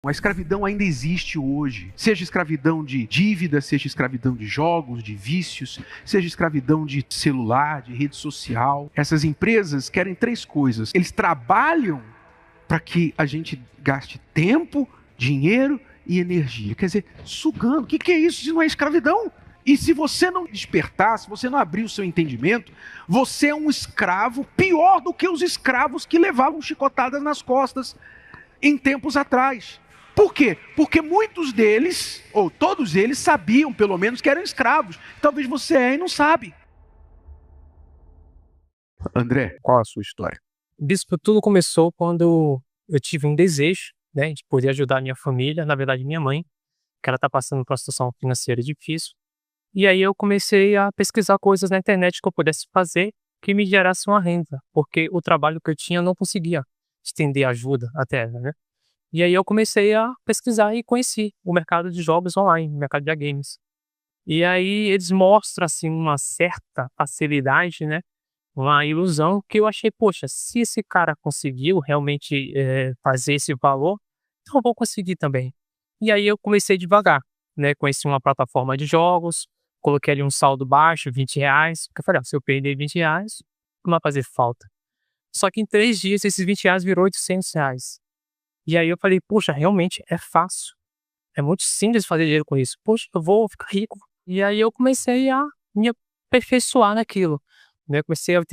A escravidão ainda existe hoje, seja escravidão de dívida, seja escravidão de jogos, de vícios, seja escravidão de celular, de rede social. Essas empresas querem 3 coisas. Eles trabalham para que a gente gaste tempo, dinheiro e energia. Quer dizer, sugando. O que é isso se não é escravidão? E se você não despertar, se você não abrir o seu entendimento, você é um escravo pior do que os escravos que levavam chicotadas nas costas em tempos atrás. Por quê? Porque muitos deles, ou todos eles, sabiam pelo menos que eram escravos. Talvez você e não sabe. André, qual a sua história? Bispo, tudo começou quando eu tive um desejo, né, de poder ajudar a minha família, na verdade minha mãe, que ela está passando por uma situação financeira difícil. E aí eu comecei a pesquisar coisas na internet que eu pudesse fazer que me gerasse uma renda, porque o trabalho que eu tinha eu não conseguia estender ajuda até ela, né? E aí eu comecei a pesquisar e conheci o mercado de jogos online, o mercado de games. E aí eles mostram, assim, uma certa facilidade, né? Uma ilusão que eu achei, poxa, se esse cara conseguiu realmente fazer esse valor, então eu vou conseguir também. E aí eu comecei devagar, né? Conheci uma plataforma de jogos, coloquei ali um saldo baixo, R$ 20, porque eu falei, se eu perder R$ 20, não vai fazer falta. Só que em 3 dias esses R$ 20 virou R$ 800. E aí eu falei, poxa, realmente é fácil. É muito simples fazer dinheiro com isso. Poxa, eu vou ficar rico. E aí eu comecei a me aperfeiçoar naquilo, né? Comecei a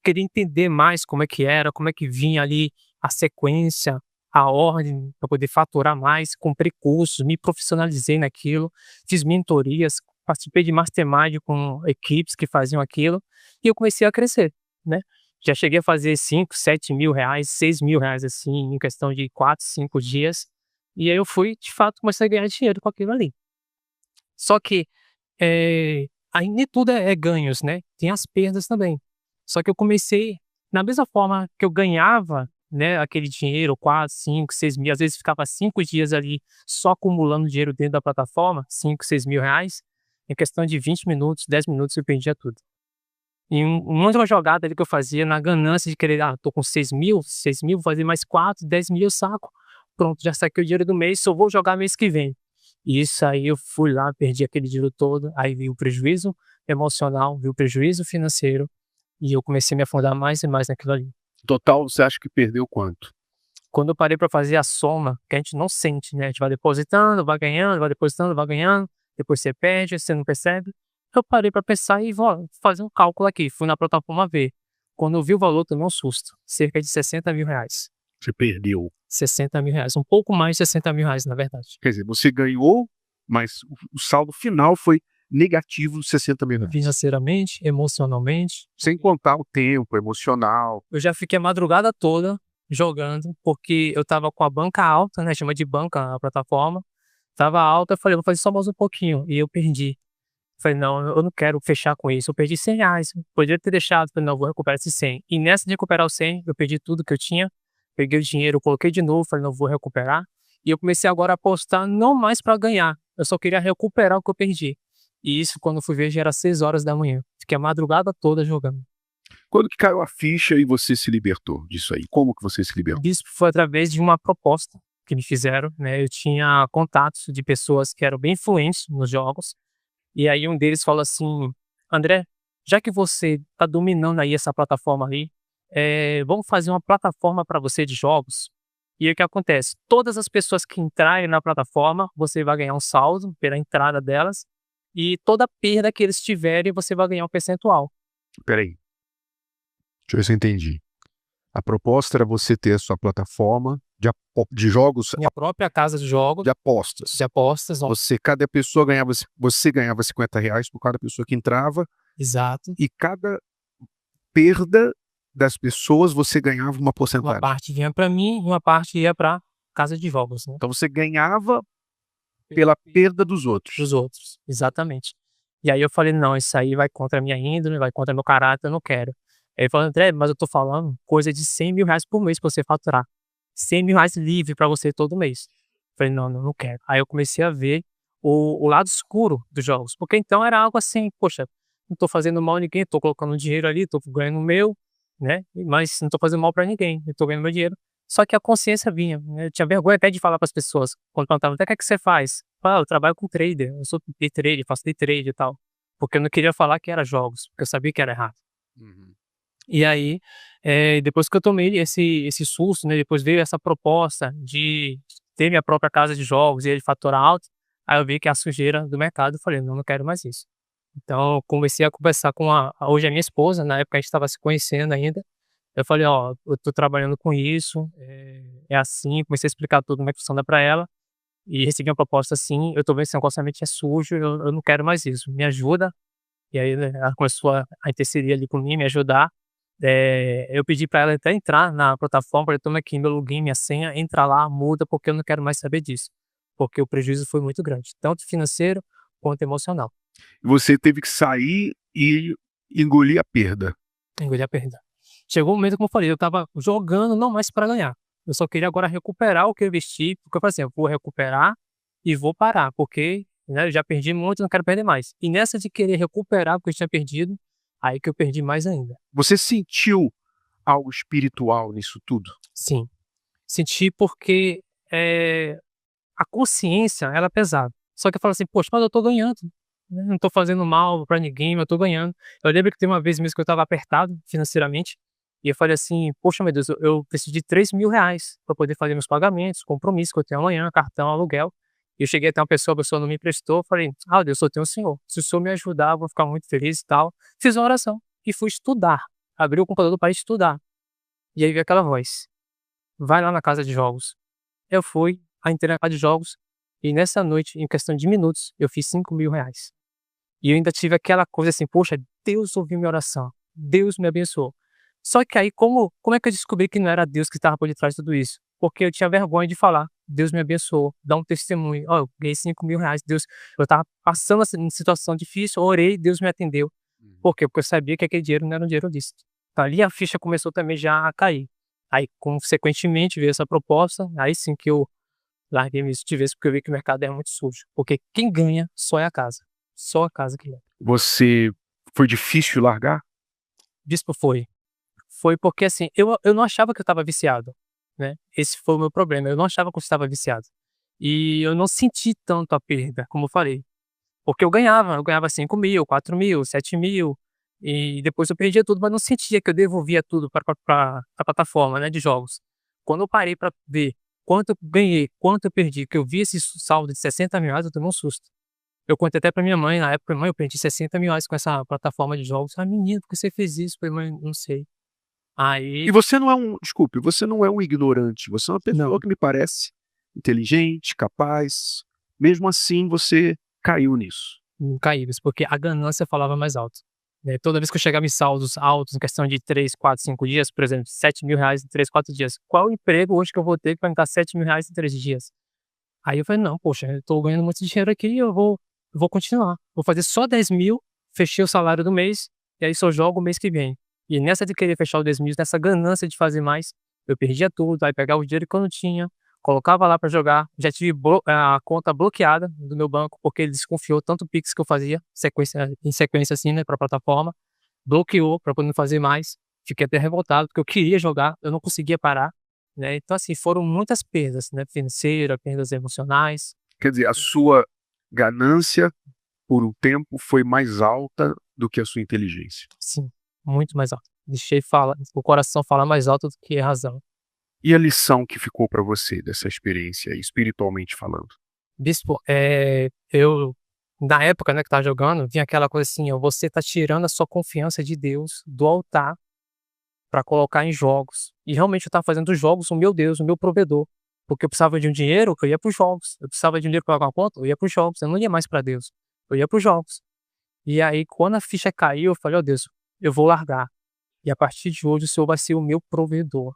querer entender mais como é que era, como é que vinha ali a sequência, a ordem, para poder faturar mais. Comprei cursos, me profissionalizei naquilo, fiz mentorias, participei de mastermind com equipes que faziam aquilo, e eu comecei a crescer, né? Já cheguei a fazer 5, 7 mil reais, 6 mil reais, assim, em questão de 4, 5 dias. E aí eu fui, de fato, comecei a ganhar dinheiro com aquilo ali. Só que, aí nem tudo é ganhos, né? Tem as perdas também. Só que eu comecei, na mesma forma que eu ganhava, né, aquele dinheiro, 4, 5, 6 mil, às vezes ficava 5 dias ali só acumulando dinheiro dentro da plataforma, 5, 6 mil reais, em questão de 20 minutos, 10 minutos eu perdia tudo. E uma outra jogada ali que eu fazia na ganância de querer, tô com 6 mil, vou fazer mais 4, 10 mil, eu saco. Pronto, já saquei o dinheiro do mês, só vou jogar mês que vem. E isso aí eu fui lá, perdi aquele dinheiro todo, aí veio o prejuízo emocional, veio o prejuízo financeiro, e eu comecei a me afundar mais e mais naquilo ali. Total, você acha que perdeu quanto? Quando eu parei para fazer a soma, que a gente não sente, né? A gente vai depositando, vai ganhando, vai depositando, vai ganhando, depois você perde, você não percebe. Eu parei para pensar e vou fazer um cálculo aqui. Fui na plataforma ver. Quando eu vi o valor, tomei um susto. Cerca de 60 mil reais. Você perdeu. 60 mil reais. Um pouco mais de 60 mil reais, na verdade. Quer dizer, você ganhou, mas o saldo final foi negativo, 60 mil reais. Financeiramente, emocionalmente. Sem contar o tempo emocional. Eu já fiquei a madrugada toda jogando, porque eu tava com a banca alta, né? Chama de banca a plataforma. Tava alta, eu falei, vou fazer só mais um pouquinho. E eu perdi. Falei, não, eu não quero fechar com isso. Eu perdi 100 reais. Poderia ter deixado. Falei, não, vou recuperar esses 100. E nessa de recuperar os 100, eu perdi tudo que eu tinha. Peguei o dinheiro, coloquei de novo. Falei, não, vou recuperar. E eu comecei agora a apostar não mais para ganhar. Eu só queria recuperar o que eu perdi. E isso, quando eu fui ver, já era 6 horas da manhã. Fiquei a madrugada toda jogando. Quando que caiu a ficha e você se libertou disso aí? Como que você se libertou? Isso foi através de uma proposta que me fizeram, né? Eu tinha contatos de pessoas que eram bem influentes nos jogos. E aí um deles falou assim, André, já que você está dominando aí essa plataforma ali, vamos fazer uma plataforma para você de jogos. E aí o que acontece? Todas as pessoas que entrarem na plataforma, você vai ganhar um saldo pela entrada delas. E toda perda que eles tiverem, você vai ganhar um percentual. Peraí. Deixa eu ver se eu entendi. A proposta era você ter a sua plataforma de jogos, Minha própria casa de jogos, de apostas. de apostas. Cada pessoa ganhava, você ganhava 50 reais por cada pessoa que entrava. Exato. E cada perda das pessoas você ganhava uma porcentagem. Uma parte vinha para mim e uma parte ia para casa de jogos, né? Então você ganhava pela perda dos outros. Dos outros, exatamente. E aí eu falei, não, isso aí vai contra a minha índole, vai contra meu caráter, eu não quero. Aí ele falou, André, mas eu tô falando coisa de 100 mil reais por mês pra você faturar. 100 mil reais livre pra você todo mês. Eu falei, não, não quero. Aí eu comecei a ver o lado escuro dos jogos. Porque então era algo assim, poxa, não tô fazendo mal a ninguém, tô colocando dinheiro ali, tô ganhando o meu, né? Mas não tô fazendo mal pra ninguém, eu tô ganhando meu dinheiro. Só que a consciência vinha, né, eu tinha vergonha até de falar para as pessoas, quando perguntavam: "Até o que é que você faz?" "Ah, eu trabalho com trader, eu sou day trader, faço day trade e tal", porque eu não queria falar que era jogos, porque eu sabia que era errado. Uhum. E aí, depois que eu tomei esse susto, né, depois veio essa proposta de ter minha própria casa de jogos e de faturar alto, aí eu vi que a sujeira do mercado, eu falei: "Não, não quero mais isso". Então eu comecei a conversar com hoje é minha esposa, na época a gente estava se conhecendo ainda, eu falei: "Ó, eu tô trabalhando com isso, é assim", comecei a explicar tudo como é que funciona pra ela, e recebi uma proposta assim, eu tô vendo que esse negócio realmente é sujo, eu não quero mais isso, me ajuda. E aí, né, ela começou a intercedir ali por mim, me ajudar. Eu pedi pra ela até entrar na plataforma, falei: "Toma aqui meu login, minha senha, entra lá, muda, porque eu não quero mais saber disso", porque o prejuízo foi muito grande, tanto financeiro quanto emocional. Você teve que sair e engolir a perda. Engoli a perda. Chegou um momento, como eu falei, eu estava jogando não mais para ganhar, eu só queria agora recuperar o que eu investi, porque eu falei assim: "Eu vou recuperar e vou parar, porque, né, eu já perdi muito, não quero perder mais". E nessa de querer recuperar o que eu tinha perdido, aí que eu perdi mais ainda. Você sentiu algo espiritual nisso tudo? Sim. Senti porque, a consciência ela é pesada. Só que eu falo assim: "Poxa, mas eu tô ganhando, né, não tô fazendo mal pra ninguém, mas eu tô ganhando". Eu lembro que tem uma vez mesmo que eu estava apertado financeiramente, e eu falei assim: "Poxa, meu Deus, eu preciso de R$ 3.000 pra poder fazer meus pagamentos, compromisso que eu tenho amanhã, cartão, aluguel". E eu cheguei até uma pessoa, a pessoa não me emprestou, eu falei: "Ah, Deus, só tenho o Senhor. Se o Senhor me ajudar, eu vou ficar muito feliz e tal". Fiz uma oração e fui estudar, abri o computador para estudar. E aí veio aquela voz: "Vai lá na casa de jogos". Eu fui, aí entrei na casa de jogos, e nessa noite, em questão de minutos, eu fiz R$ 5.000. E eu ainda tive aquela coisa assim: "Poxa, Deus ouviu minha oração, Deus me abençoou". Só que aí como é que eu descobri que não era Deus que estava por detrás de tudo isso? Porque eu tinha vergonha de falar: "Deus me abençoou", dar um testemunho: "Ó, eu ganhei R$ 5.000, Deus", eu estava passando assim em situação difícil, orei, Deus me atendeu. Uhum. Por quê? Porque eu sabia que aquele dinheiro não era um dinheiro lícito. Então ali a ficha começou também já a cair. Aí consequentemente veio essa proposta, aí sim que eu larguei isso de vez, porque eu vi que o mercado é muito sujo, porque quem ganha só é a casa, só a casa que ganha. Você foi difícil largar? Bispo foi porque assim, eu não achava que eu estava viciado, né, esse foi o meu problema, eu não achava que eu estava viciado. E eu não senti tanto a perda, como eu falei, porque eu ganhava 5.000, 4.000, 7.000, e depois eu perdia tudo, mas não sentia que eu devolvia tudo pra plataforma, né, de jogos. Quando eu parei pra ver quanto eu ganhei, quanto eu perdi, que eu vi esse saldo de R$ 60.000, eu tomei um susto. Eu contei até pra minha mãe na época: "Mãe, eu perdi R$ 60.000 com essa plataforma de jogos". "Ah, menino, por que você fez isso?" Falei: "Mãe, não sei". E Aí você não é um desculpe, você não é um ignorante, você é uma pessoa não, que me parece inteligente, capaz, mesmo assim você caiu nisso. não caí nisso, porque a ganância falava mais alto, né. Toda vez que eu chegava em saldos altos, em questão de 3, 4, 5 dias, por exemplo, R$ 7.000 em 3, 4 dias, qual emprego hoje que eu vou ter que vai me dar R$ 7.000 em 3 dias? Aí eu falei: "Não, poxa, eu tô ganhando muito dinheiro aqui, eu vou continuar, vou fazer só 10.000, fechei o salário do mês, e aí só jogo o mês que vem". E nessa de querer fechar o 10.000, nessa ganância de fazer mais, eu perdia tudo, aí pegava o dinheiro que eu não tinha, colocava lá pra jogar, já tive a conta bloqueada do meu banco, porque ele desconfiou tanto o Pix que eu fazia, em sequência assim, né, pra plataforma, bloqueou pra poder não fazer mais, fiquei até revoltado, porque eu queria jogar, eu não conseguia parar, né. Então assim, foram muitas perdas, né, financeira, perdas emocionais. Quer dizer, a sua ganância, por um tempo, foi mais alta do que a sua inteligência. Sim, muito mais alto. Deixei o coração falar mais alto do que a razão. E a lição que ficou para você dessa experiência aí, espiritualmente falando? Bispo, eu na época, né, que estava jogando, vinha aquela coisa assim: ó, você tá tirando a sua confiança de Deus do altar para colocar em jogos. E realmente eu estava fazendo dos jogos o meu Deus, o meu provedor. Porque eu precisava de um dinheiro, eu ia para os jogos. Eu precisava de um dinheiro para pagar uma conta, eu ia para os jogos. Eu não ia mais para Deus, eu ia para os jogos. E aí quando a ficha caiu, eu falei: "Ó Deus, eu vou largar. E a partir de hoje o Senhor vai ser o meu provedor.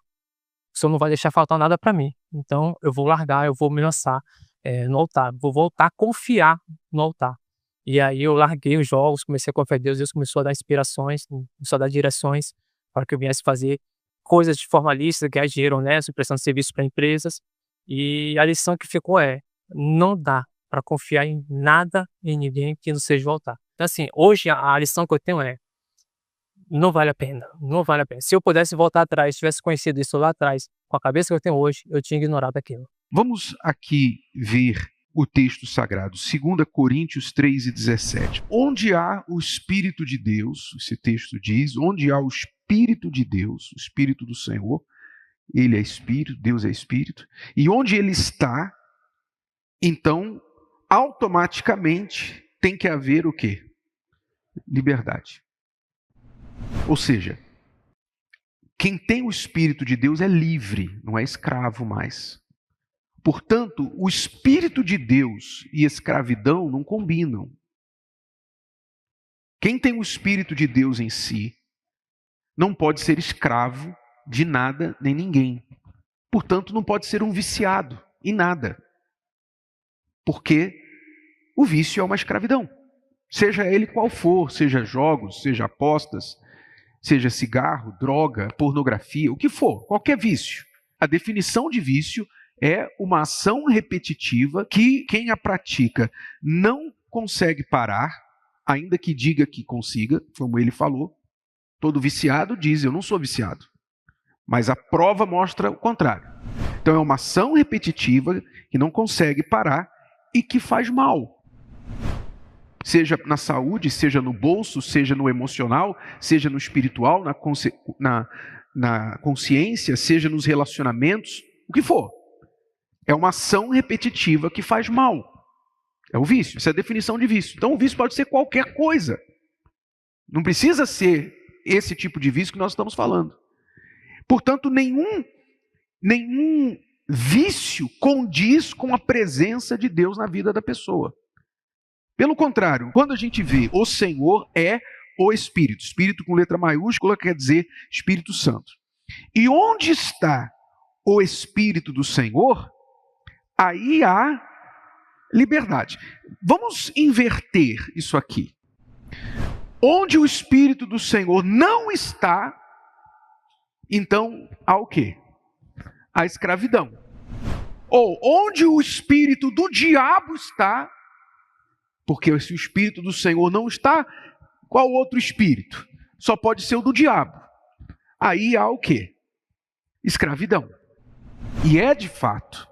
O Senhor não vai deixar faltar nada para mim. Então eu vou largar, eu vou me lançar, no altar, vou voltar a confiar no altar". E aí eu larguei os jogos, comecei a confiar em Deus, Deus começou a dar inspirações, começou a dar direções para que eu viesse fazer coisas de forma lícita, ganhar dinheiro honesto, prestando serviço para empresas. E a lição que ficou é: não dá para confiar em nada e ninguém que não seja o altar. Então assim, hoje a lição que eu tenho é: não vale a pena, não vale a pena. Se eu pudesse voltar atrás, tivesse conhecido isso lá atrás, com a cabeça que eu tenho hoje, eu tinha ignorado aquilo. Vamos aqui ver o texto sagrado, 2 Coríntios 3:17. Onde há o Espírito de Deus, esse texto diz, onde há o Espírito de Deus, o Espírito do Senhor, Ele é Espírito, Deus é Espírito, e onde Ele está, então, automaticamente tem que haver o quê? Liberdade. Ou seja, quem tem o Espírito de Deus é livre, não é escravo mais. Portanto, o Espírito de Deus e escravidão não combinam. Quem tem o Espírito de Deus em si não pode ser escravo de nada nem ninguém. Portanto, não pode ser um viciado em nada. Porque o vício é uma escravidão. Seja ele qual for, seja jogos, seja apostas, seja cigarro, droga, pornografia, o que for, qualquer vício. A definição de vício é uma ação repetitiva que quem a pratica não consegue parar, ainda que diga que consiga, como ele falou. Todo viciado diz, eu não sou viciado. Mas a prova mostra o contrário. Então é uma ação repetitiva que não consegue parar e que faz mal. Seja na saúde, seja no bolso, seja no emocional, seja no espiritual, na consciência, seja nos relacionamentos, o que for. É uma ação repetitiva que faz mal. É o vício, essa é a definição de vício. Então o vício pode ser qualquer coisa. Não precisa ser esse tipo de vício que nós estamos falando. Portanto, nenhum vício condiz com a presença de Deus na vida da pessoa. Pelo contrário, quando a gente vê o Senhor é o Espírito. Espírito com letra maiúscula quer dizer Espírito Santo. E onde está o Espírito do Senhor, aí há liberdade. Vamos inverter isso aqui. Onde o Espírito do Senhor não está, então há o quê? A escravidão. Ou onde o Espírito do diabo está, porque se o Espírito do Senhor não está, qual outro Espírito? Só pode ser o do diabo. Aí há o quê? Escravidão. E é de fato.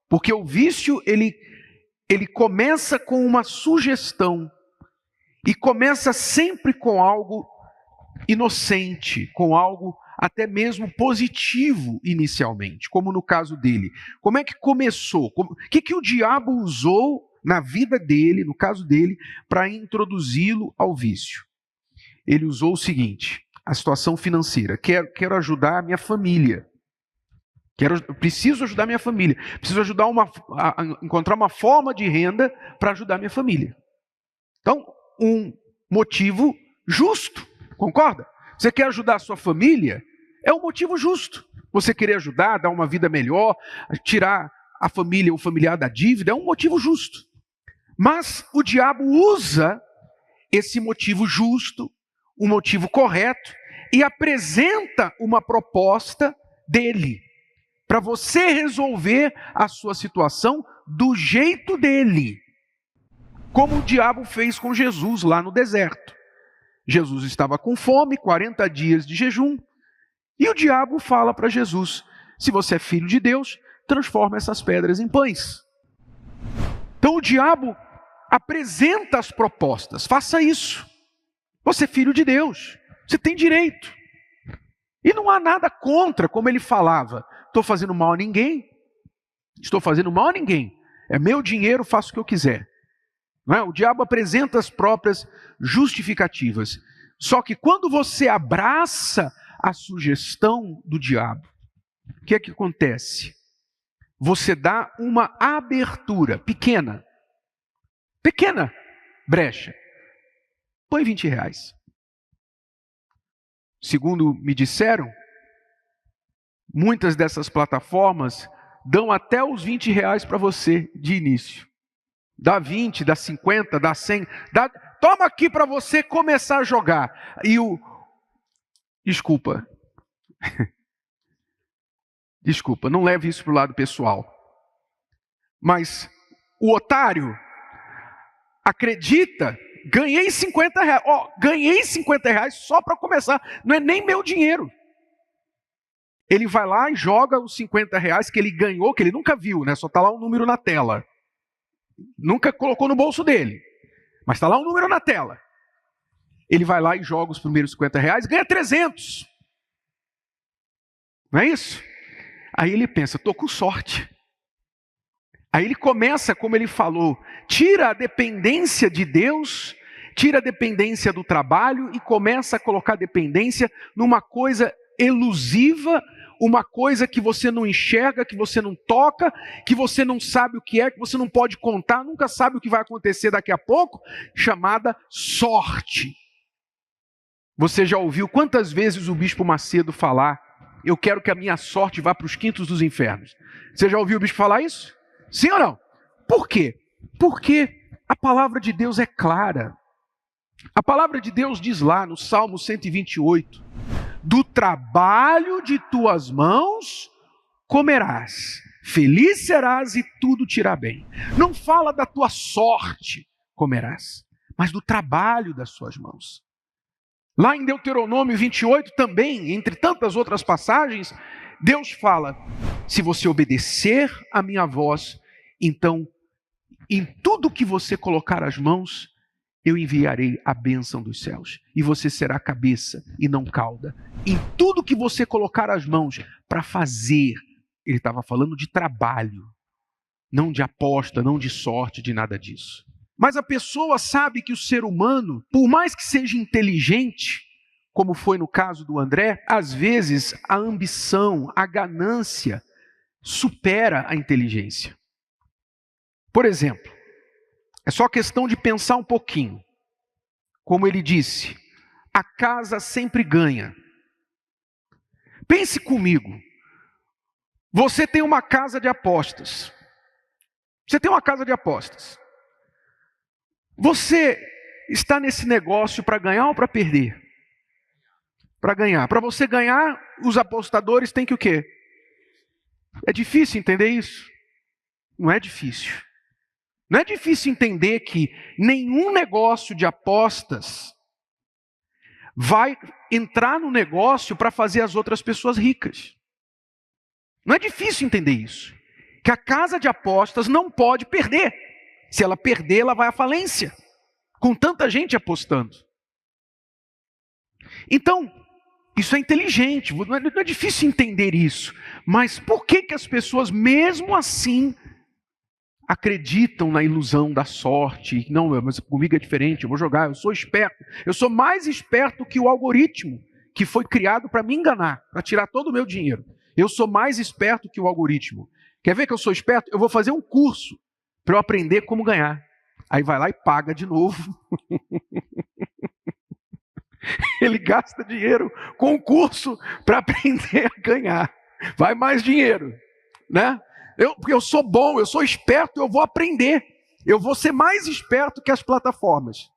Porque o vício, ele começa com uma sugestão. E começa sempre com algo inocente, com algo até mesmo positivo inicialmente, como no caso dele. Como é que começou? O que o diabo usou na vida dele, no caso dele, para introduzi-lo ao vício? Ele usou o seguinte, a situação financeira. Quero ajudar a minha família. Preciso ajudar a minha família. Preciso ajudar a encontrar uma forma de renda para ajudar a minha família. Então, um motivo justo, concorda? Você quer ajudar a sua família? É um motivo justo. Você querer ajudar, dar uma vida melhor, tirar a família, o familiar da dívida, é um motivo justo. Mas o diabo usa esse motivo justo, um motivo correto, e apresenta uma proposta dele, para você resolver a sua situação do jeito dele. Como o diabo fez com Jesus lá no deserto. Jesus estava com fome, 40 dias de jejum, e o diabo fala para Jesus, se você é filho de Deus, transforma essas pedras em pães. Então o diabo apresenta as propostas, faça isso. Você é filho de Deus, você tem direito. E não há nada contra, como ele falava, estou fazendo mal a ninguém, é meu dinheiro, faço o que eu quiser. Não é? O diabo apresenta as próprias justificativas. Só que quando você abraça a sugestão do diabo, o que é que acontece? Você dá uma abertura pequena brecha. Põe R$20. Segundo me disseram, muitas dessas plataformas dão até os R$20 para você de início. Dá 20, dá 50, dá 100. Toma aqui para você começar a jogar. Desculpa. Desculpa, não leve isso para o lado pessoal. Mas o otário acredita, ganhei R$50. Ganhei R$50 só para começar. Não é nem meu dinheiro. ele vai lá e joga os R$ 50 que ele ganhou, que ele nunca viu, né? Só está lá um número na tela. Nunca colocou no bolso dele, mas está lá um número na tela. Ele vai lá e joga os primeiros R$ 50 e ganha 300. Não é isso? Aí ele pensa, estou com sorte. Aí ele começa, como ele falou, tira a dependência de Deus, tira a dependência do trabalho e começa a colocar dependência numa coisa elusiva, uma coisa que você não enxerga, que você não toca, que você não sabe o que é, que você não pode contar, nunca sabe o que vai acontecer daqui a pouco, chamada sorte. Você já ouviu quantas vezes o Bispo Macedo falar, eu quero que a minha sorte vá para os quintos dos infernos? Você já ouviu o Bispo falar isso? Sim ou não? Por quê? Porque a palavra de Deus é clara. A palavra de Deus diz lá no Salmo 128, do trabalho de tuas mãos comerás, feliz serás e tudo te irá bem. Não fala da tua sorte comerás, mas do trabalho das suas mãos. Lá em Deuteronômio 28 também, entre tantas outras passagens, Deus fala, se você obedecer a minha voz, então em tudo que você colocar as mãos, eu enviarei a bênção dos céus, e você será cabeça e não cauda. Em tudo que você colocar as mãos para fazer, ele estava falando de trabalho, não de aposta, não de sorte, de nada disso. Mas a pessoa sabe que o ser humano, por mais que seja inteligente, como foi no caso do André, às vezes a ambição, a ganância supera a inteligência. Por exemplo, é só questão de pensar um pouquinho. Como ele disse, a casa sempre ganha. Pense comigo. Você tem uma casa de apostas. Você tem uma casa de apostas. Você está nesse negócio para ganhar ou para perder? Para ganhar. Para você ganhar, os apostadores têm que o quê? É difícil entender isso? Não é difícil. Não é difícil entender que nenhum negócio de apostas vai entrar no negócio para fazer as outras pessoas ricas. Não é difícil entender isso. Que a casa de apostas não pode perder. Se ela perder, ela vai à falência. Com tanta gente apostando. Então, isso é inteligente. Não é difícil entender isso. Mas por que as pessoas, mesmo assim, acreditam na ilusão da sorte? Não, mas comigo é diferente, eu vou jogar, eu sou esperto. Eu sou mais esperto que o algoritmo que foi criado para me enganar, para tirar todo o meu dinheiro. Eu sou mais esperto que o algoritmo. Quer ver que eu sou esperto? Eu vou fazer um curso para eu aprender como ganhar. Aí vai lá e paga de novo. Ele gasta dinheiro com o curso para aprender a ganhar. Vai mais dinheiro, né? Porque eu sou bom, eu sou esperto, eu vou aprender. Eu vou ser mais esperto que as plataformas.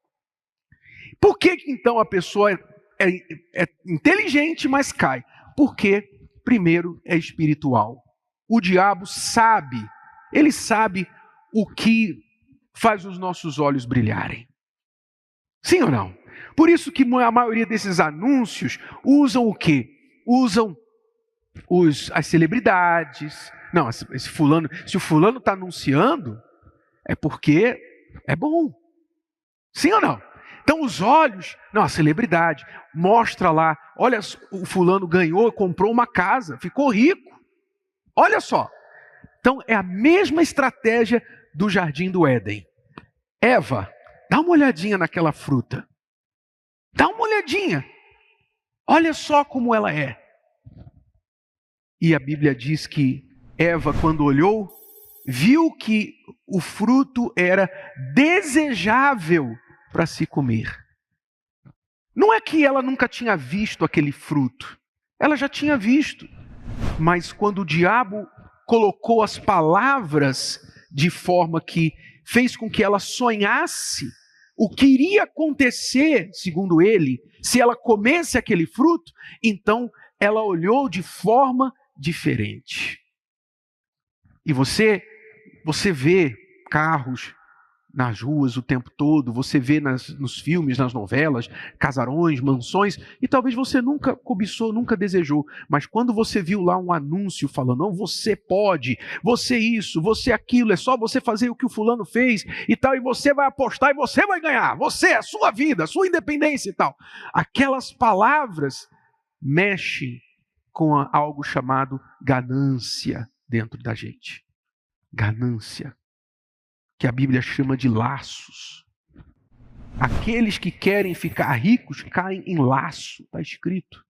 Por que então a pessoa é inteligente, mas cai? Porque, primeiro, é espiritual. O diabo sabe, ele sabe o que faz os nossos olhos brilharem. Sim ou não? Por isso que a maioria desses anúncios usam o quê? Usam as celebridades. Não, esse fulano, se o fulano está anunciando, é porque é bom. Sim ou não? Então os olhos, não, a celebridade, mostra lá, olha, o fulano ganhou, comprou uma casa, ficou rico. Olha só. Então é a mesma estratégia do Jardim do Éden. Eva, dá uma olhadinha naquela fruta. Dá uma olhadinha. Olha só como ela é. E a Bíblia diz que Eva, quando olhou, viu que o fruto era desejável para se comer. Não é que ela nunca tinha visto aquele fruto. Ela já tinha visto. Mas quando o diabo colocou as palavras de forma que fez com que ela sonhasse o que iria acontecer, segundo ele, se ela comesse aquele fruto, então ela olhou de forma diferente. E você vê carros nas ruas o tempo todo, você vê nos filmes, nas novelas, casarões, mansões, e talvez você nunca cobiçou, nunca desejou, mas quando você viu lá um anúncio falando, não, você pode, você isso, você aquilo, é só você fazer o que o fulano fez e tal, e você vai apostar e você vai ganhar, você, a sua vida, a sua independência e tal. Aquelas palavras mexem com algo chamado ganância dentro da gente. Ganância. Que a Bíblia chama de laços. Aqueles que querem ficar ricos caem em laço, está escrito.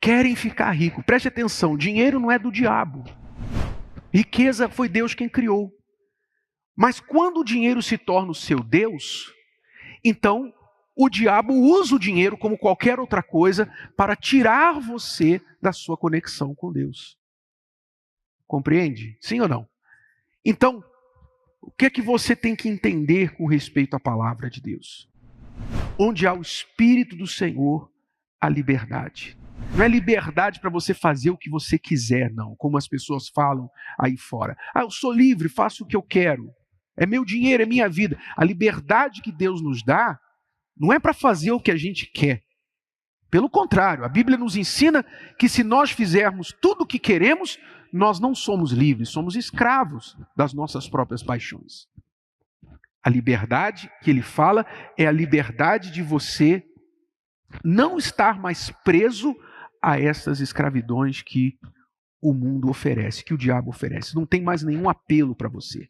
Querem ficar ricos. Preste atenção, dinheiro não é do diabo. Riqueza foi Deus quem criou. Mas quando o dinheiro se torna o seu Deus, então o diabo usa o dinheiro como qualquer outra coisa para tirar você da sua conexão com Deus. Compreende? Sim ou não? Então, o que é que você tem que entender com respeito à palavra de Deus? Onde há o Espírito do Senhor, há liberdade. Não é liberdade para você fazer o que você quiser, não. Como as pessoas falam aí fora. Eu sou livre, faço o que eu quero. É meu dinheiro, é minha vida. A liberdade que Deus nos dá não é para fazer o que a gente quer. Pelo contrário, a Bíblia nos ensina que se nós fizermos tudo o que queremos, nós não somos livres, somos escravos das nossas próprias paixões. A liberdade que ele fala é a liberdade de você não estar mais preso a essas escravidões que o mundo oferece, que o diabo oferece. Não tem mais nenhum apelo para você.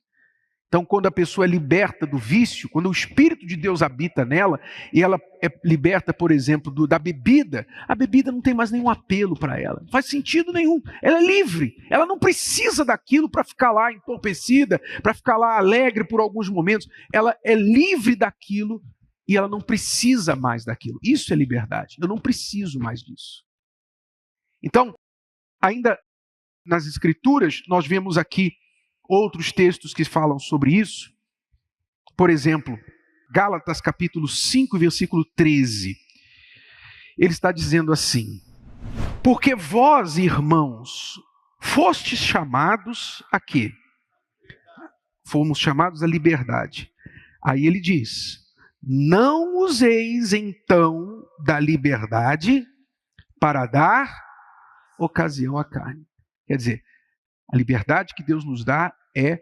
Então, quando a pessoa é liberta do vício, quando o Espírito de Deus habita nela, e ela é liberta, por exemplo, da bebida, a bebida não tem mais nenhum apelo para ela. Não faz sentido nenhum. Ela é livre. Ela não precisa daquilo para ficar lá entorpecida, para ficar lá alegre por alguns momentos. Ela é livre daquilo e ela não precisa mais daquilo. Isso é liberdade. Eu não preciso mais disso. Então, ainda nas Escrituras, nós vemos aqui outros textos que falam sobre isso. Por exemplo, Gálatas capítulo 5, versículo 13. Ele está dizendo assim: porque vós, irmãos, fostes chamados a quê? Fomos chamados à liberdade. Aí ele diz: não useis então da liberdade para dar ocasião à carne. Quer dizer, a liberdade que Deus nos dá é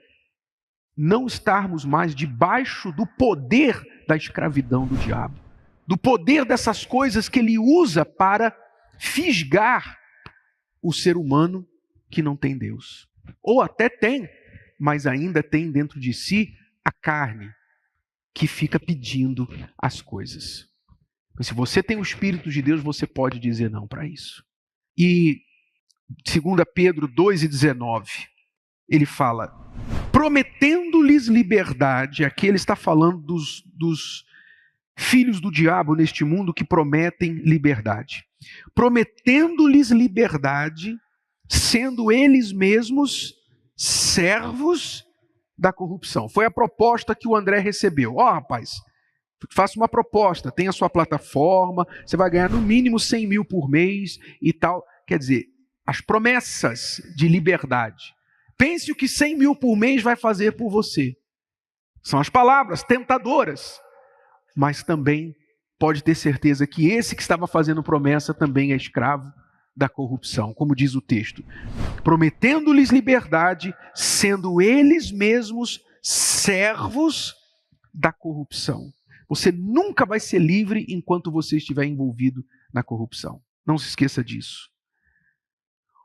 não estarmos mais debaixo do poder da escravidão do diabo, do poder dessas coisas que ele usa para fisgar o ser humano que não tem Deus. Ou até tem, mas ainda tem dentro de si a carne que fica pedindo as coisas. Mas se você tem o Espírito de Deus, você pode dizer não para isso. E 2 Pedro 2,19, ele fala, prometendo-lhes liberdade. Aqui ele está falando dos filhos do diabo neste mundo que prometem liberdade. Prometendo-lhes liberdade, sendo eles mesmos servos da corrupção. Foi a proposta que o André recebeu. Rapaz, faça uma proposta, tem a sua plataforma, você vai ganhar no mínimo 100 mil por mês e tal. Quer dizer, as promessas de liberdade. Pense o que 100 mil por mês vai fazer por você. São as palavras tentadoras. Mas também pode ter certeza que esse que estava fazendo promessa também é escravo da corrupção, como diz o texto. Prometendo-lhes liberdade, sendo eles mesmos servos da corrupção. Você nunca vai ser livre enquanto você estiver envolvido na corrupção. Não se esqueça disso.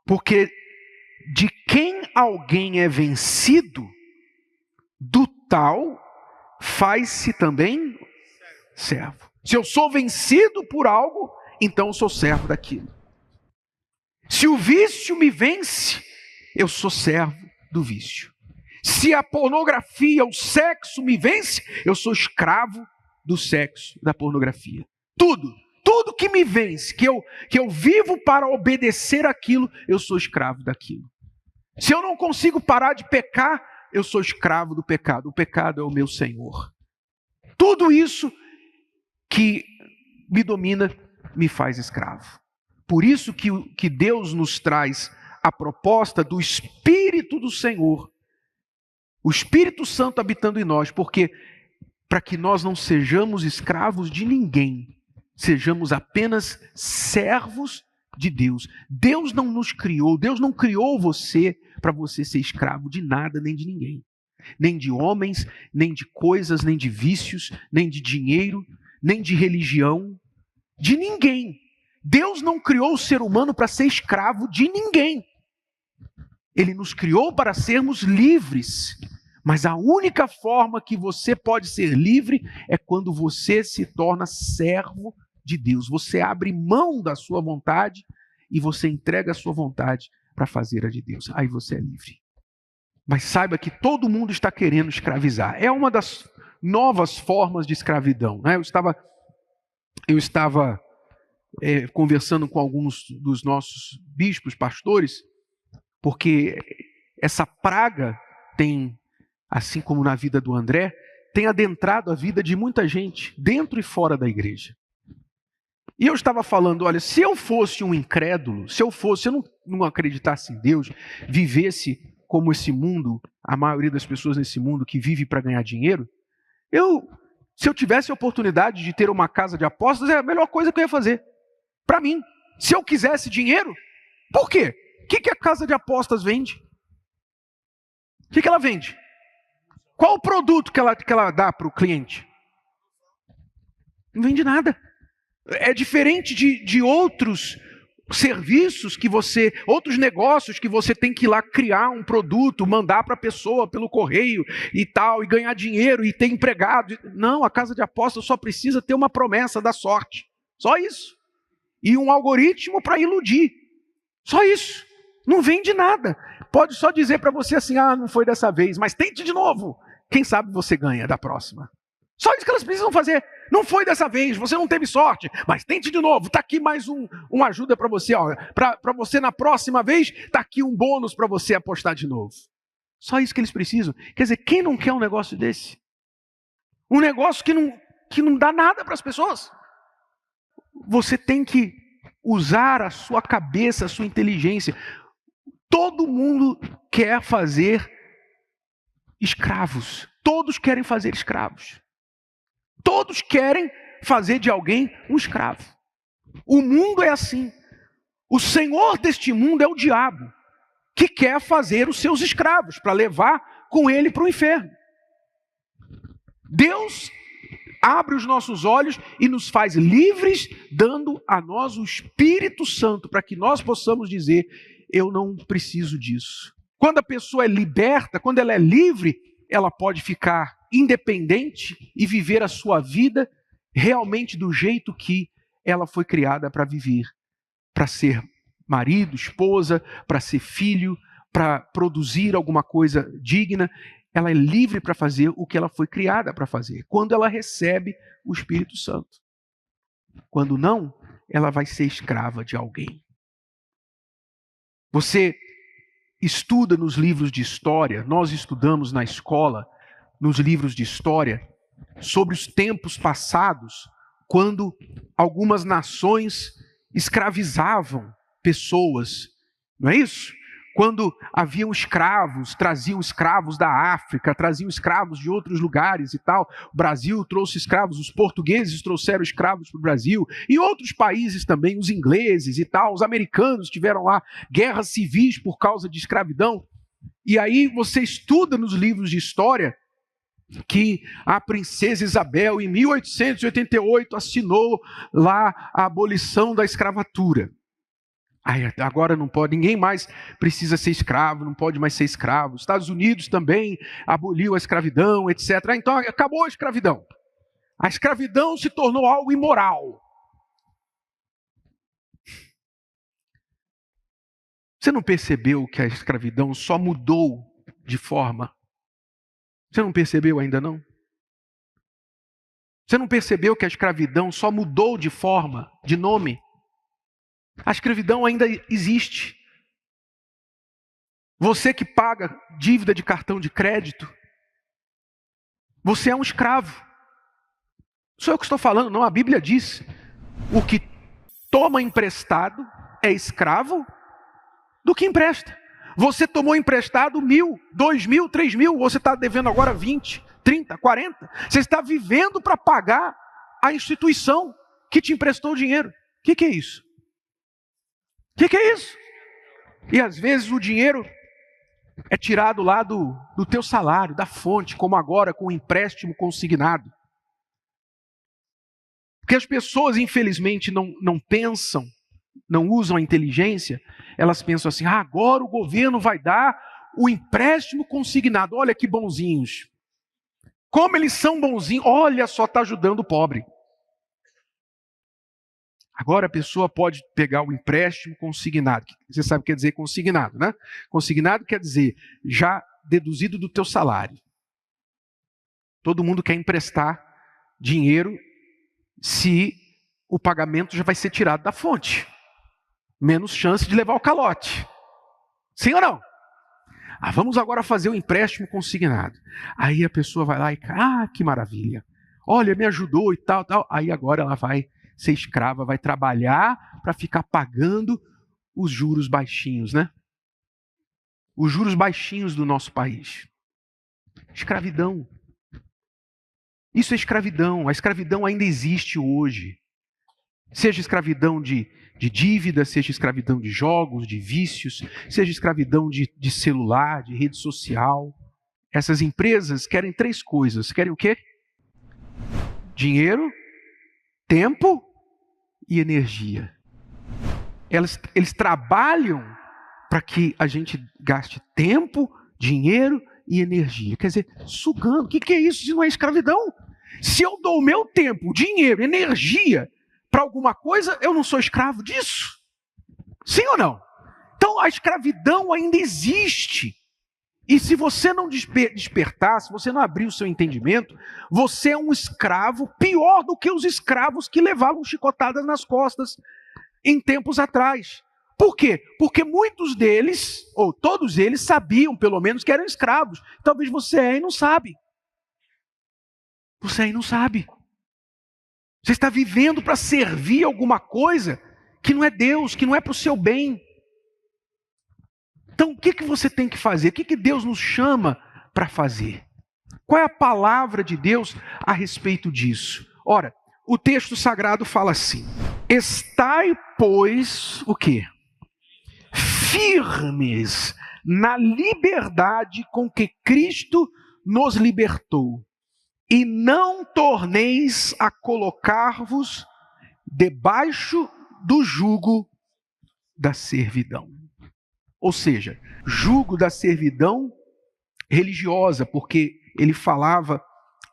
Porque de quem alguém é vencido, do tal faz-se também servo. Se eu sou vencido por algo, então eu sou servo daquilo. Se o vício me vence, eu sou servo do vício. Se a pornografia, o sexo me vence, eu sou escravo do sexo, da pornografia. Tudo que me vence, que eu vivo para obedecer aquilo, eu sou escravo daquilo. Se eu não consigo parar de pecar, eu sou escravo do pecado. O pecado é o meu senhor. Tudo isso que me domina me faz escravo. Por isso que Deus nos traz a proposta do Espírito do Senhor, O Espírito Santo habitando em nós, porque para que nós não sejamos escravos de ninguém, sejamos apenas servos de Deus. Deus não nos criou, Deus não criou você para você ser escravo de nada nem de ninguém. Nem de homens, nem de coisas, nem de vícios, nem de dinheiro, nem de religião, de ninguém. Deus não criou o ser humano para ser escravo de ninguém. Ele nos criou para sermos livres. Mas a única forma que você pode ser livre é quando você se torna servo de Deus. Você abre mão da sua vontade e você entrega a sua vontade para fazer a de Deus. Aí você é livre. Mas saiba que todo mundo está querendo escravizar. É uma das novas formas de escravidão, né? Eu estava conversando com alguns dos nossos bispos, pastores, porque essa praga tem, assim como na vida do André, tem adentrado a vida de muita gente, dentro e fora da igreja. E eu estava falando, olha, se eu fosse um incrédulo, se eu não acreditasse em Deus, vivesse como esse mundo, a maioria das pessoas nesse mundo que vive para ganhar dinheiro, se eu tivesse a oportunidade de ter uma casa de apostas, é a melhor coisa que eu ia fazer. Para mim, se eu quisesse dinheiro, por quê? O que a casa de apostas vende? O que ela vende? Qual o produto que ela dá para o cliente? Não vende nada. É diferente de outros serviços outros negócios que você tem que ir lá criar um produto, mandar para a pessoa pelo correio e tal, e ganhar dinheiro e ter empregado. Não, a casa de apostas só precisa ter uma promessa da sorte. Só isso. E um algoritmo para iludir. Só isso. Não vende nada. Pode só dizer para você assim, não foi dessa vez, mas tente de novo. Quem sabe você ganha da próxima. Só isso que elas precisam fazer. Não foi dessa vez, você não teve sorte, mas tente de novo. Está aqui mais uma ajuda para você. Para você na próxima vez, está aqui um bônus para você apostar de novo. Só isso que eles precisam. Quer dizer, quem não quer um negócio desse? Um negócio que não dá nada para as pessoas. Você tem que usar a sua cabeça, a sua inteligência. Todo mundo quer fazer escravos. Todos querem fazer escravos. Todos querem fazer de alguém um escravo. O mundo é assim. O senhor deste mundo é o diabo, que quer fazer os seus escravos para levar com ele para o inferno. Deus abre os nossos olhos e nos faz livres, dando a nós o Espírito Santo, para que nós possamos dizer, eu não preciso disso. Quando a pessoa é liberta, quando ela é livre, ela pode ficar independente e viver a sua vida realmente do jeito que ela foi criada para viver. Para ser marido, esposa, para ser filho, para produzir alguma coisa digna. Ela é livre para fazer o que ela foi criada para fazer, quando ela recebe o Espírito Santo. Quando não, ela vai ser escrava de alguém. Você estuda nos livros de história, nós estudamos na escola, nos livros de história, sobre os tempos passados, quando algumas nações escravizavam pessoas, não é isso? Quando haviam escravos, traziam escravos da África, traziam escravos de outros lugares e tal. O Brasil trouxe escravos, os portugueses trouxeram escravos para o Brasil, e outros países também, os ingleses e tal, os americanos tiveram lá guerras civis por causa de escravidão. E aí você estuda nos livros de história que a princesa Isabel, em 1888, assinou lá a abolição da escravatura. Agora não pode, ninguém mais precisa ser escravo, não pode mais ser escravo. Os Estados Unidos também aboliu a escravidão, etc. Então acabou a escravidão. A escravidão se tornou algo imoral. Você não percebeu que a escravidão só mudou de forma? Você não percebeu ainda não? Você não percebeu que a escravidão só mudou de forma, de nome? A escravidão ainda existe. Você que paga dívida de cartão de crédito, você é um escravo. Não sou eu que estou falando, não. A Bíblia diz, o que toma emprestado é escravo do que empresta. Você tomou emprestado 1.000, 2.000, 3.000, você está devendo agora 20, 30, 40. Você está vivendo para pagar a instituição que te emprestou o dinheiro. O que é isso? O que é isso? E às vezes o dinheiro é tirado lá do teu salário, da fonte, como agora com o empréstimo consignado. Porque as pessoas, infelizmente, não pensam, não usam a inteligência, elas pensam assim, agora o governo vai dar o empréstimo consignado. Olha que bonzinhos. Como eles são bonzinhos, olha só, está ajudando o pobre. Agora a pessoa pode pegar o empréstimo consignado. Você sabe o que quer dizer consignado, né? Consignado quer dizer já deduzido do teu salário. Todo mundo quer emprestar dinheiro se o pagamento já vai ser tirado da fonte. Menos chance de levar o calote. Sim ou não? Vamos agora fazer o empréstimo consignado. Aí a pessoa vai lá e, que maravilha. Olha, me ajudou e tal, tal. Aí agora ela vai ser escrava, vai trabalhar para ficar pagando os juros baixinhos, né? Os juros baixinhos do nosso país. Escravidão. Isso é escravidão. A escravidão ainda existe hoje. Seja escravidão de dívida, seja escravidão de jogos, de vícios, seja escravidão de celular, de rede social. Essas empresas querem 3 coisas. Querem o quê? Dinheiro, tempo e energia. Eles trabalham para que a gente gaste tempo, dinheiro e energia. Quer dizer, sugando. O que é isso se não é escravidão? Se eu dou o meu tempo, dinheiro, energia para alguma coisa, eu não sou escravo disso? Sim ou não? Então a escravidão ainda existe. E se você não despertar, se você não abrir o seu entendimento, você é um escravo pior do que os escravos que levavam chicotadas nas costas em tempos atrás. Por quê? Porque muitos deles, ou todos eles, sabiam pelo menos que eram escravos. Talvez você aí não sabe. Você aí não sabe. Você está vivendo para servir alguma coisa que não é Deus, que não é para o seu bem. Então, o que você tem que fazer? O que Deus nos chama para fazer? Qual é a palavra de Deus a respeito disso? Ora, o texto sagrado fala assim: estai, pois, o quê? Firmes na liberdade com que Cristo nos libertou, e não torneis a colocar-vos debaixo do jugo da servidão. Ou seja, jugo da servidão religiosa, porque ele falava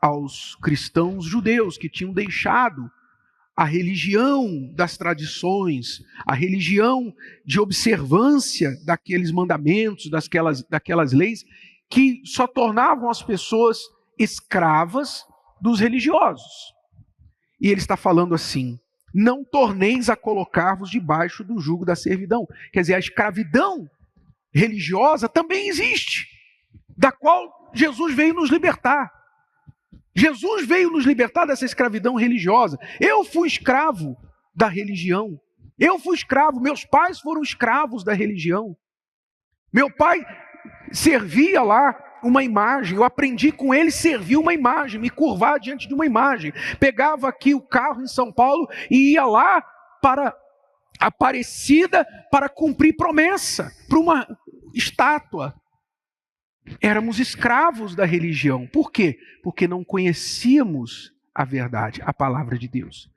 aos cristãos judeus que tinham deixado a religião das tradições, a religião de observância daqueles mandamentos, daquelas leis, que só tornavam as pessoas escravas dos religiosos. E ele está falando assim: não torneis a colocar-vos debaixo do jugo da servidão. Quer dizer, a escravidão religiosa também existe, da qual Jesus veio nos libertar. Jesus veio nos libertar dessa escravidão religiosa. Eu fui escravo da religião. Eu fui escravo, meus pais foram escravos da religião. Meu pai servia lá uma imagem, eu aprendi com ele servir uma imagem, me curvar diante de uma imagem. Pegava aqui o carro em São Paulo e ia lá para Aparecida para cumprir promessa, para uma estátua. Éramos escravos da religião. Por quê? Porque não conhecíamos a verdade, a palavra de Deus.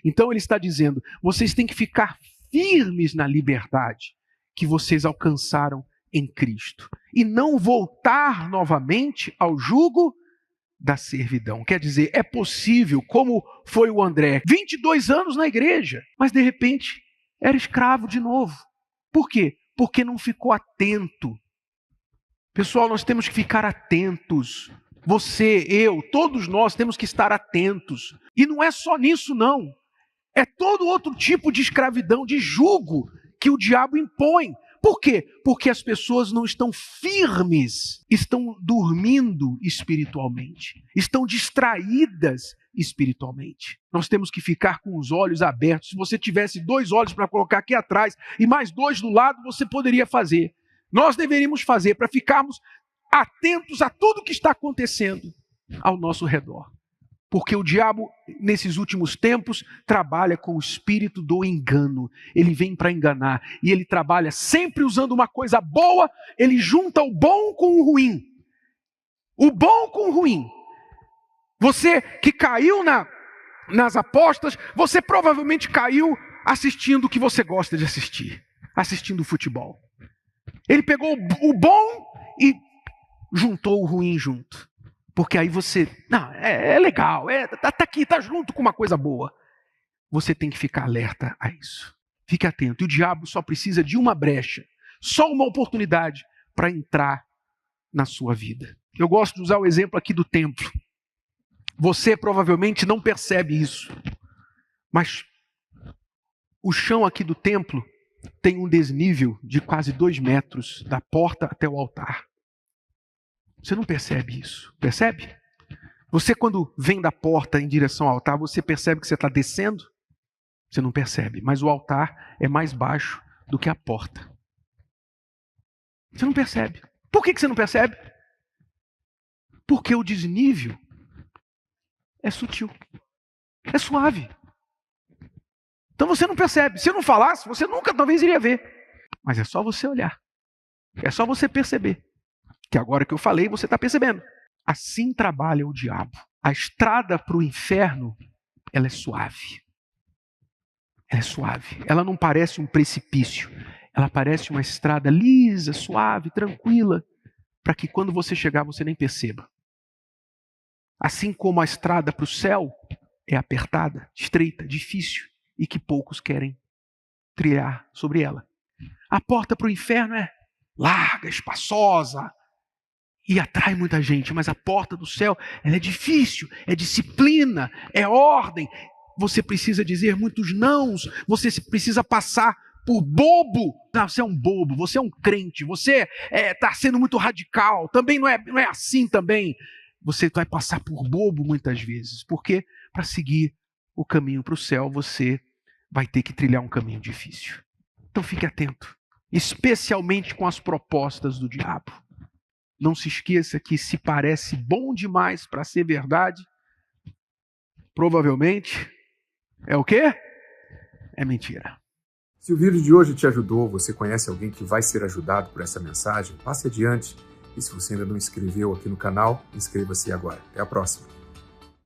Então ele está dizendo, vocês têm que ficar firmes na liberdade que vocês alcançaram em Cristo. E não voltar novamente ao jugo da servidão. Quer dizer, é possível, como foi o André, 22 anos na igreja, mas de repente era escravo de novo. Por quê? Porque não ficou atento. Pessoal, nós temos que ficar atentos. Você, eu, todos nós temos que estar atentos. E não é só nisso, não. É todo outro tipo de escravidão, de jugo que o diabo impõe. Por quê? Porque as pessoas não estão firmes, estão dormindo espiritualmente, estão distraídas espiritualmente. Nós temos que ficar com os olhos abertos. Se você tivesse 2 olhos para colocar aqui atrás e mais 2 do lado, você poderia fazer. nós deveríamos fazer para ficarmos atentos a tudo que está acontecendo ao nosso redor. Porque o diabo, nesses últimos tempos, trabalha com o espírito do engano. Ele vem para enganar. E ele trabalha sempre usando uma coisa boa, ele junta o bom com o ruim. O bom com o ruim. Você que caiu nas apostas, você provavelmente caiu assistindo o que você gosta de assistir. Assistindo futebol. Ele pegou o bom e juntou o ruim junto. Porque aí você, não, é legal, tá aqui, tá junto com uma coisa boa. Você tem que ficar alerta a isso. Fique atento. E o diabo só precisa de uma brecha, só uma oportunidade para entrar na sua vida. Eu gosto de usar o exemplo aqui do templo. Você provavelmente não percebe isso, mas o chão aqui do templo tem um desnível de quase 2 metros da porta até o altar. Você não percebe isso, percebe? Você quando vem da porta em direção ao altar, você percebe que você está descendo? Você não percebe, mas o altar é mais baixo do que a porta. Você não percebe. Por que você não percebe? Porque o desnível é sutil, é suave. Então você não percebe. Se eu não falasse, você nunca talvez iria ver. Mas é só você olhar. É só você perceber. Que agora que eu falei, você está percebendo. Assim trabalha o diabo. A estrada para o inferno, ela é suave. Ela é suave. Ela não parece um precipício. Ela parece uma estrada lisa, suave, tranquila, para que quando você chegar, você nem perceba. Assim como a estrada para o céu é apertada, estreita, difícil, e que poucos querem trilhar sobre ela. A porta para o inferno é larga, espaçosa, e atrai muita gente, mas a porta do céu, ela é difícil, é disciplina, é ordem. Você precisa dizer muitos nãos, você precisa passar por bobo. Não, você é um bobo, você é um crente, você está sendo muito radical, também não é assim também. Você vai passar por bobo muitas vezes, porque para seguir o caminho para o céu, você vai ter que trilhar um caminho difícil. Então fique atento, especialmente com as propostas do diabo. Não se esqueça que se parece bom demais para ser verdade, provavelmente é o quê? É mentira. Se o vídeo de hoje te ajudou, você conhece alguém que vai ser ajudado por essa mensagem, passe adiante. E se você ainda não inscreveu aqui no canal, inscreva-se agora. Até a próxima.